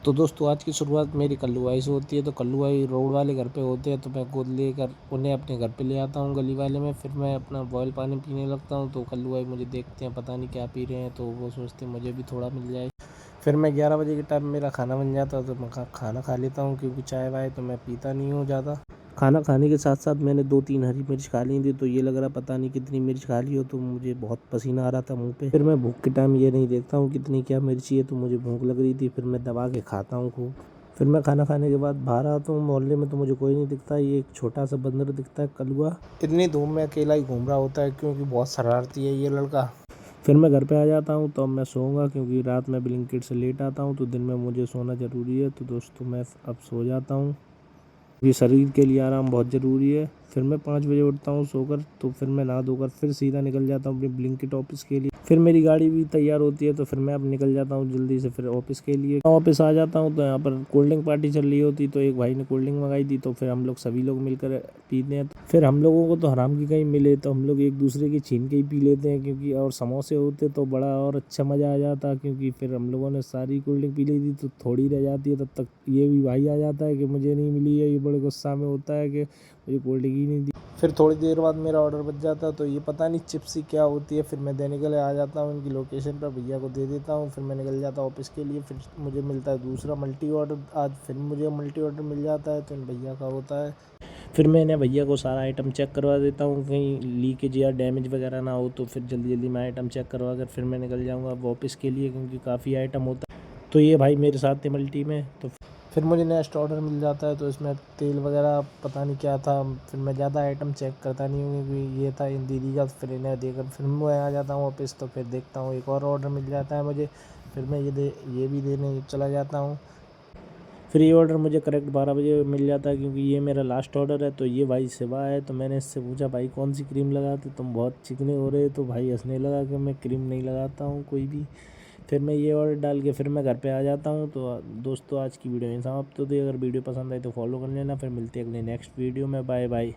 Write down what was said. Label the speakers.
Speaker 1: तो दोस्तों आज की शुरुआत मेरी कल्लू भाई से होती है। तो कल्लू भाई रोड वाले घर पे होते हैं, तो मैं गोद लेकर उन्हें अपने घर पे ले आता हूँ गली वाले में। फिर मैं अपना बॉयल पानी पीने लगता हूँ। तो कल्लू भाई मुझे देखते हैं, पता नहीं क्या पी रहे हैं, तो वो सोचते हैं मुझे भी थोड़ा मिल जाए। फिर मैं 11 बजे के टाइम मेरा खाना बन जाता है, तो मैं खाना खा लेता हूँ, क्योंकि चाय वाय तो मैं पीता नहीं हूँ ज़्यादा। खाना खाने के साथ साथ मैंने 2-3 हरी मिर्च खा ली थी, तो ये लग रहा पता नहीं कितनी मिर्च खा ली हो, तो मुझे बहुत पसीना आ रहा था मुंह पे। फिर मैं भूख के टाइम ये नहीं देखता हूँ कितनी क्या मिर्ची है, तो मुझे भूख लग रही थी, फिर मैं दबा के खाता हूँ खूब। फिर मैं खाना खाने के बाद बाहर आता हूँ मोहल्ले में, तो मुझे कोई नहीं दिखता। ये एक छोटा सा बंदर दिखता है कलुआ, इतनी धूप में अकेला ही घूम रहा होता है, क्योंकि बहुत शरारती है ये लड़का। फिर मैं घर पे आ जाता हूँ, तो अब मैं सोऊंगा, क्योंकि रात में ब्लिंकिट से लेट आता हूँ, तो दिन में मुझे सोना ज़रूरी है। तो दोस्तों मैं अब सो जाता हूँ, ये शरीर के लिए आराम बहुत ज़रूरी है। फिर मैं 5 बजे उठता हूँ सोकर, तो फिर मैं नहा धोकर फिर सीधा निकल जाता हूँ अपनी ब्लिंकिट ऑफिस के लिए। फिर मेरी गाड़ी भी तैयार होती है, तो फिर मैं अब निकल जाता हूँ जल्दी से फिर ऑफिस के लिए। ऑफिस आ जाता हूँ, तो यहाँ पर कोल्ड ड्रिंक पार्टी चल रही होती, तो एक भाई ने कोल्ड ड्रिंक मंगाई थी, तो फिर हम लोग सभी लोग मिलकर पीते हैं। फिर हम लोगों को तो हराम की कहीं मिले, तो हम लोग एक दूसरे की छीन के ही पी लेते हैं, क्योंकि और समोसे होते तो बड़ा और अच्छा मज़ा आ जाता। क्योंकि फिर हम लोगों ने सारी कोल्ड ड्रिंक पी ली थी, तो थोड़ी रह जाती है, तब तक ये भी भाई आ जाता है कि मुझे नहीं मिली है। ये बड़े गुस्सा में होता है कि मुझे कोल्ड ड्रिंक ही नहीं दी। फिर थोड़ी देर बाद मेरा ऑर्डर बच जाता है, तो ये पता नहीं चिप्सी क्या होती है। फिर मैं देने के लिए आ जाता हूँ इनकी लोकेशन पर, भैया को दे देता हूँ, फिर मैं निकल जाता हूँ ऑफिस के लिए। फिर मुझे मिलता है दूसरा मल्टी ऑर्डर, आज फिर मुझे मल्टी ऑर्डर मिल जाता है, तो इन भैया का होता है। फिर मैं इन्हें भैया को सारा आइटम चेक करवा देता हूँ, कहीं लीकेज या डैमेज वगैरह ना हो, तो फिर जल्दी जल्दी मैं आइटम चेक करवा कर फिर मैं निकल जाऊँगा अब ऑफिस के लिए, क्योंकि काफ़ी आइटम होता है। तो ये भाई मेरे साथ थे मल्टी में, तो फिर मुझे नेक्स्ट ऑर्डर मिल जाता है, तो इसमें तेल वगैरह पता नहीं क्या था। फिर मैं ज़्यादा आइटम चेक करता नहीं हूँ, क्योंकि ये था इन दीदी का। फिर इन्हें देकर फिर मैं आ जाता हूँ ऑफिस, तो फिर देखता हूँ एक और ऑर्डर मिल जाता है मुझे। फिर मैं ये भी देने चला जाता हूँ। फिर ये ऑर्डर मुझे करेक्ट 12 बजे मिल जाता है, क्योंकि ये मेरा लास्ट ऑर्डर है। तो ये भाई शिवा है, तो मैंने इससे पूछा भाई कौन सी क्रीम लगाते, तुम बहुत चिकने हो रहे, तो भाई हंसने लगा कि मैं क्रीम नहीं लगाता हूँ कोई भी। फिर मैं ये ऑर्डर डाल के फिर मैं घर पे आ जाता हूँ। तो दोस्तों आज की वीडियो यहीं समाप्त होती है। अगर वीडियो पसंद आई तो फॉलो कर लेना। फिर मिलते हैं अगले नेक्स्ट वीडियो में। Bye bye.